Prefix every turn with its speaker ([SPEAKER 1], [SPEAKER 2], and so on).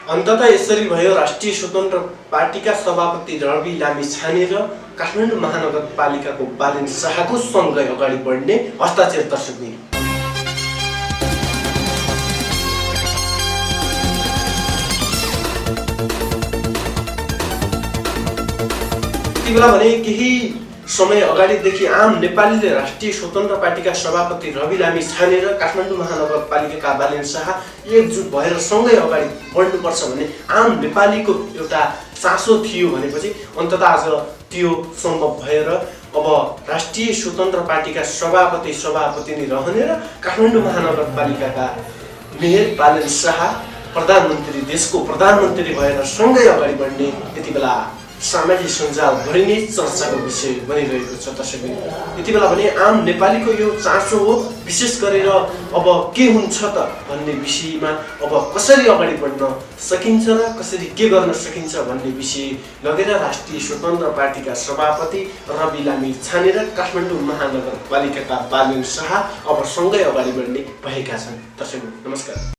[SPEAKER 1] अन्ततः यसरी भयो। राष्ट्रिय स्वतन्त्र पार्टीका सभापति रवि लामी छाने र काठमाडौँ महानगरपालिकाको बालेन शाहको सँगै अगाडि बढ्ने हस्ताक्षर दर्शक। भने केही समय अगाडिदेखि आम नेपालीले राष्ट्रिय स्वतन्त्र पार्टीका सभापति रवि लामी छाने र काठमाडौँ महानगरपालिकाका बालेन शाह एकजुट भएर सँगै अगाडि बढ्नुपर्छ भन्ने आम नेपालीको एउटा चासो थियो भनेपछि अन्ततः आज त्यो सम्भव भएर अब राष्ट्रिय स्वतन्त्र पार्टीका सभापति नै रहने र काठमाडौँ महानगरपालिकाका मेयर बालेन शाह प्रधानमन्त्री, देशको प्रधानमन्त्री भएर सँगै अगाडि बढ्ने यति बेला सामाजिक सञ्जालभरि नै चर्चाको विषय बनिरहेको छ। दर्शक, यति बेला भने आम नेपालीको यो चासो हो, विशेष गरेर अब के हुन्छ त भन्ने विषयमा, अब कसरी अगाडि बढ्न सकिन्छ र कसरी के गर्न सकिन्छ भन्ने विषय लगेर राष्ट्रिय स्वतन्त्र पार्टीका सभापति रवि लामी छाने र काठमाडौँ महानगरपालिकाका बालेन शाह अब सँगै अगाडि बढ्ने भएका छन्। दर्शक, नमस्कार।